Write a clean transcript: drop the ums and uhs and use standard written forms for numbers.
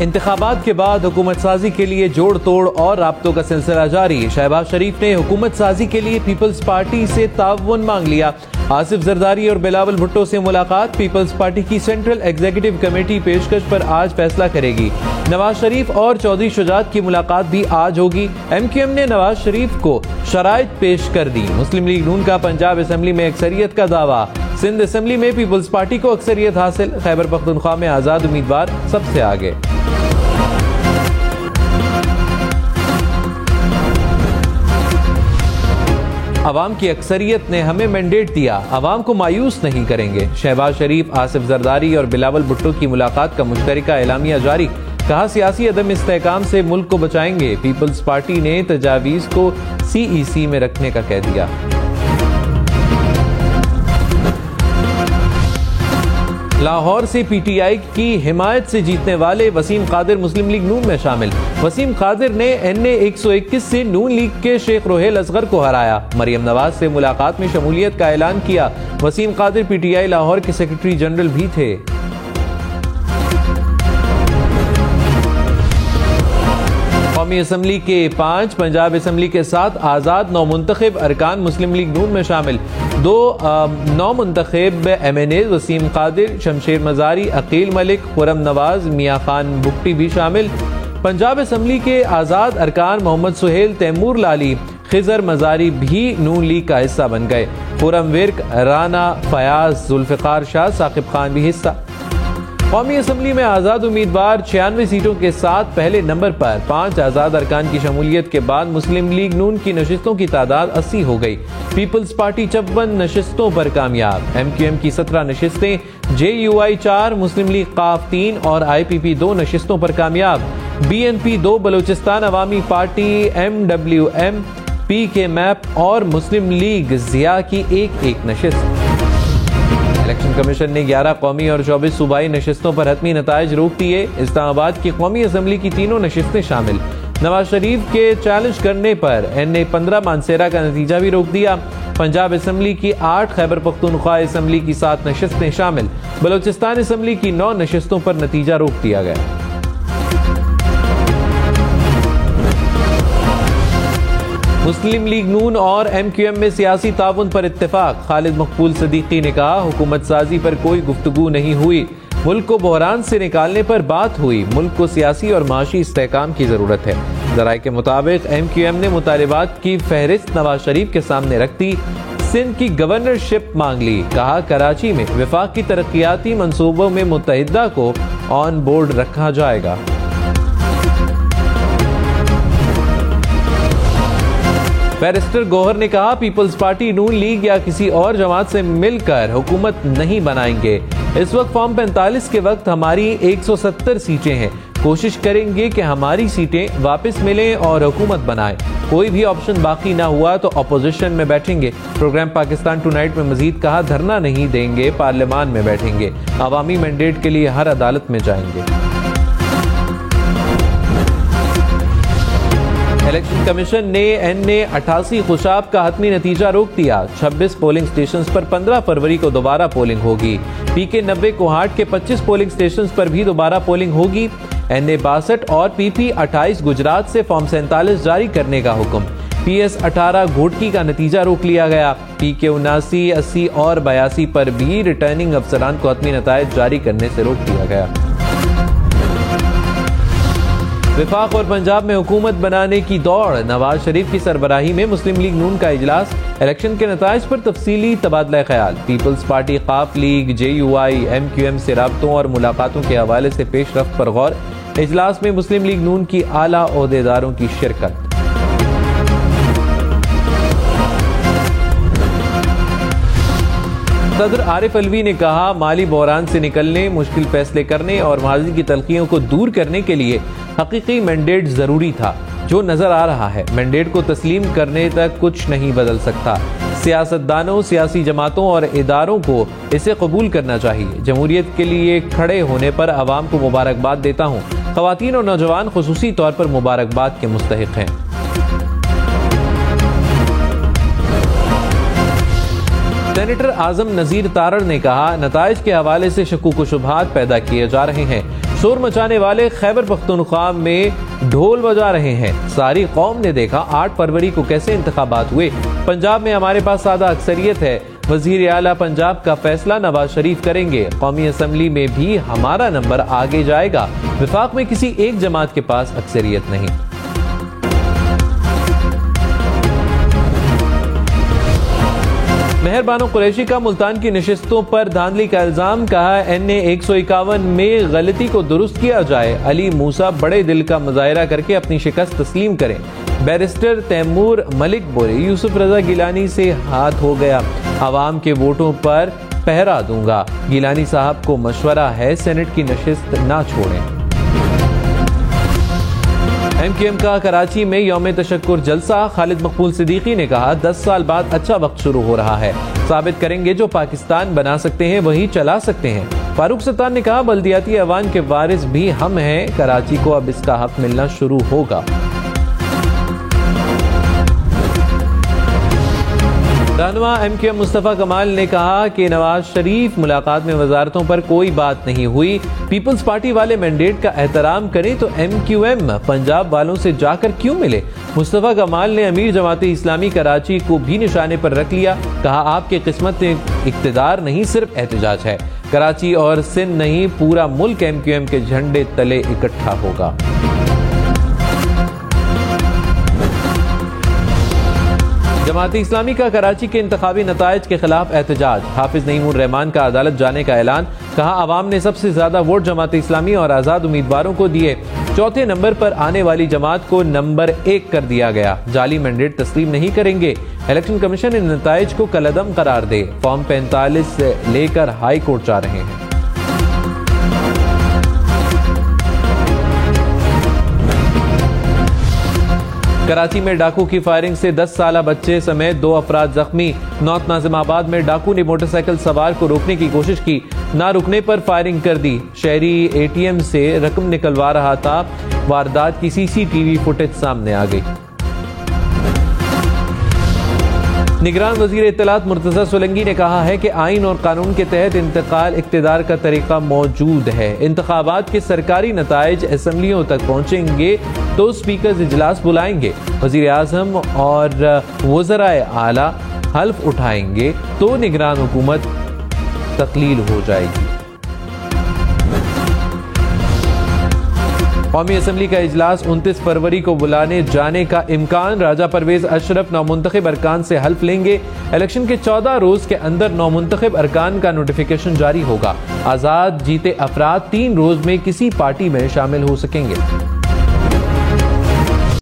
इंतखाबात के बाद हुकूमत साजी के लिए जोड़ तोड़ और राब्तों का सिलसिला जारी। शहबाज शरीफ ने हुकूमत साजी के लिए पीपल्स पार्टी से ताउन मांग लिया। आसिफ जरदारी और बिलावल भुट्टो से मुलाकात। पीपल्स पार्टी की सेंट्रल एग्जीक्यूटिव कमेटी पेशकश पर आज फैसला करेगी। नवाज शरीफ और चौधरी शुजात की मुलाकात भी आज होगी। MQM ने नवाज शरीफ को शराइत पेश कर दी। मुस्लिम लीग नून का पंजाब असम्बली में अक्सरियत का दावा। सिंध असम्बली में पीपल्स पार्टी को अक्सरियत हासिल। खैबर पख्तूनख्वा में आजाद उम्मीदवार सबसे आगे। अवाम की अक्सरियत ने हमें मैंडेट दिया, अवाम को मायूस नहीं करेंगे। शहबाज शरीफ, आसिफ जरदारी और बिलावल भुट्टो की मुलाकात का मुश्तरका एलामिया जारी। कहा सियासी अदम इस्तेहकाम से मुल्क को बचाएंगे। पीपल्स पार्टी ने तजावीज को CEC में रखने का कह दिया। लाहौर से PTI की हिमायत से जीतने वाले वसीम कादिर मुस्लिम लीग नून में शामिल। वसीम कादिर ने NA 121 से नून लीग के शेख रोहेल असगर को हराया। मरियम नवाज से मुलाकात में शमूलियत का ऐलान किया। वसीम कादिर PTI लाहौर के सेक्रेटरी जनरल भी थे। कौमी असम्बली के 5, पंजाब असम्बली के 7 आज़ाद नौमुंतखब अरकान मुस्लिम लीग नून में शामिल। 2 नौमुंतखब MNA वसीम कादिर, शमशेर मजारी, अकील मलिक, खुरम नवाज, मियाँ खान बुक्टी भी शामिल। पंजाब असम्बली के आज़ाद अरकान मोहम्मद सुहेल, तैमूर लाली, खिजर मजारी भी नून लीग का हिस्सा बन गए। खुरम विर्क, राना फयाज, जुल्फ़िकार शाह, साकिब खान भी हिस्सा। कौमी असम्बली में आज़ाद उम्मीदवार 96 सीटों के साथ पहले नंबर पर। 5 आज़ाद अरकान की शमूलियत के बाद मुस्लिम लीग नून की नशिस्तों की तादाद 80 हो गई। पीपल्स पार्टी 54 नशिस्तों पर कामयाब। MQM की 17 नशिस्तें, JUI 4, मुस्लिम लीग काफ 3 और IPP 2 नशिस्तों पर कामयाब। BNP 2, बलूचिस्तान अवामी पार्टी, MWM, PK मैप और मुस्लिम लीग जिया की एक नशिस्त। इलेक्शन कमीशन ने 11 कौमी और 24 सूबाई नशिस्तों पर हतमी नताइज रोक दिए। इस्लामाबाद की कौमी असम्बली की 3 नशिस्तें शामिल। नवाज शरीफ के चैलेंज करने पर NA 15 मानसेरा का नतीजा भी रोक दिया। पंजाब असम्बली की 8, खैबर पख्तूनख्वा असम्बली की 7 नशिस्तें शामिल। बलूचिस्तान असम्बली की 9 नशिस्तों पर नतीजा रोक दिया गया। मुस्लिम लीग नून और MQM में सियासी ताउन पर इत्तेफाक। खालिद मकबूल सदीकी ने कहा हुकूमत साजी पर कोई गुफ्तगू नहीं हुई, मुल्क को बहरान से निकालने पर बात हुई। मुल्क को सियासी और माशी इस्तेहकाम की जरूरत है। ज़राए के मुताबिक MQM ने मुतालिबात की फहरिस्त नवाज शरीफ के सामने रख दी। सिंध की गवर्नरशिप मांग ली। कहा कराची में वफाक की तरक्याती मंसूबों में मुत्तहिदा को ऑन बोर्ड रखा जाएगा। बैरिस्टर गौहर ने कहा पीपल्स पार्टी, नून लीग या किसी और जमात से मिलकर हुकूमत नहीं बनाएंगे। इस वक्त फॉर्म 45 के वक्त हमारी 170 सीटें हैं। कोशिश करेंगे कि हमारी सीटें वापस मिलें और हुकूमत बनाएं। कोई भी ऑप्शन बाकी ना हुआ तो अपोजिशन में बैठेंगे। प्रोग्राम पाकिस्तान टुनाइट में मजीद कहा धरना नहीं देंगे, पार्लियामान में बैठेंगे। अवामी मैंडेट के लिए हर अदालत में जाएंगे। इलेक्शन कमीशन ने NA 88 खुशाब का हतमी नतीजा रोक दिया। 26 पोलिंग स्टेशन पर 15 फरवरी को दोबारा पोलिंग होगी। PK 90 कोहाट के 25 पोलिंग स्टेशन पर भी दोबारा पोलिंग होगी। NA 62 और PP 28 गुजरात से फॉर्म 47 जारी करने का हुक्म। PS 18 घोटकी का नतीजा रोक लिया गया। PK 79, 80 और 82 पर भी रिटर्निंग अफसरान को हतमी नताइज जारी करने से रोक दिया गया। विफाक और पंजाब में हुकूमत बनाने की दौड़। नवाज शरीफ की सरबराही में मुस्लिम लीग नून का इजलास। इलेक्शन के नताइज पर तफसीली तबादला ख्याल। पीपल्स पार्टी, काफ लीग, JUI, MQM से राब्तों और मुलाकातों के हवाले से पेशरफ्त पर गौर। इजलास में मुस्लिम लीग नून की आला ओहदेदारों की शिरकत। सदर आरिफ अलवी ने कहा माली बहरान से निकलने, मुश्किल फैसले करने और माजी की तलखियों को दूर करने के लिए हकीकी मैंडेट जरूरी था। जो नजर आ रहा है मैंडेट को तस्लीम करने तक कुछ नहीं बदल सकता। सियासतदानों, सियासी जमातों और इदारों को इसे कबूल करना चाहिए। जमहूरियत के लिए खड़े होने पर अवाम को मुबारकबाद देता हूँ। खवातीन और नौजवान खुसूसी तौर पर मुबारकबाद के मुस्तहिक हैं। सेनेटर आजम नजीर तारड़ ने कहा, नताइज के हवाले से शकूक व शुबहात पैदा किए जा रहे हैं। शोर मचाने वाले खैबर पख्तूनख्वा में ढोल बजा रहे हैं। सारी कौम ने देखा 8 फरवरी को कैसे इंतखाबात हुए। पंजाब में हमारे पास सादा अक्सरियत है। वजीर आला पंजाब का फैसला नवाज शरीफ करेंगे। कौमी असम्बली में भी हमारा नंबर आगे जाएगा। विफाक में किसी एक जमात के पास अक्सरियत नहीं। मेहरबानो कुरैशी का मुल्तान की नशिस्तों पर धांधली का इल्जाम, कहा NA 151 में गलती को दुरुस्त किया जाए। अली मूसा बड़े दिल का मुजाहिरा करके अपनी शिकस्त तस्लीम करें। बैरिस्टर तैमूर मलिक बोले, यूसुफ रजा गिलानी से हाथ हो गया, आवाम के वोटों पर पहरा दूंगा। गिलानी साहब को मशवरा है, सेनेट की नशिस्त ना छोड़ें। MQM का कराची में यौम तशक्कुर जलसा, खालिद मकबूल सिद्दीकी ने कहा, 10 साल बाद अच्छा वक्त शुरू हो रहा है। साबित करेंगे जो पाकिस्तान बना सकते हैं वही चला सकते हैं। फारूक सत्तार ने कहा, बल्दियाती अवान के वारिस भी हम हैं, कराची को अब इसका हक मिलना शुरू होगा। रहनुमा MQM मुस्तफ़ा कमाल ने कहा कि नवाज शरीफ मुलाकात में वजारतों पर कोई बात नहीं हुई। पीपल्स पार्टी वाले मैंडेट का एहतराम करें तो MQM पंजाब वालों से जाकर क्यों मिले। मुस्तफ़ा कमाल ने अमीर जमाते इस्लामी कराची को भी निशाने पर रख लिया। कहा, आपकी किस्मत में इक्तदार नहीं सिर्फ एहतजाज है। कराची और सिंध नहीं, पूरा मुल्क MQM के झंडे तले इकट्ठा होगा। जमाती इस्लामी का कराची के इंतखाबी नताइज के खिलाफ एहतजाज। हाफिज नईमुर रहमान का अदालत जाने का ऐलान। कहा, आवाम ने सबसे ज्यादा वोट जमाती इस्लामी और आजाद उम्मीदवारों को दिए। चौथे नंबर पर आने वाली जमात को नंबर 1 कर दिया गया। जाली मैंडेट तस्लीम नहीं करेंगे। इलेक्शन कमीशन इन नताइज को कलअदम करार दे। फॉर्म 45 लेकर हाई कोर्ट जा रहे हैं। कराची में डाकू की फायरिंग से 10 साला बच्चे समेत 2 अफराद जख्मी। नॉर्थ नाजिमाबाद में डाकू ने मोटरसाइकिल सवार को रोकने की कोशिश की, ना रुकने पर फायरिंग कर दी। शहरी ATM से रकम निकलवा रहा था। वारदात की CCTV फुटेज सामने आ गई। निगरान वजीर इत्तलात मुर्तजा सोलंकी ने कहा है कि आइन और कानून के तहत इंतकाल इख्तिदार का तरीका मौजूद है। इंतखाबात के सरकारी नताइज असम्बलियों तक पहुंचेंगे तो स्पीकर इजलास बुलाएंगे। वजीर आजम और वज़राए आला हल्फ उठाएंगे तो निगरान हुकूमत तकलील हो जाएगी। कौमी असम्बली का इजलास 29 फरवरी को बुलाने जाने का इम्कान। राजा परवेज अशरफ नौमुंतखब अरकान से हल्फ लेंगे। इलेक्शन के 14 रोज के अंदर नौमुंतखब अरकान का नोटिफिकेशन जारी होगा। आजाद जीते अफराद 3 रोज में किसी पार्टी में शामिल हो सकेंगे।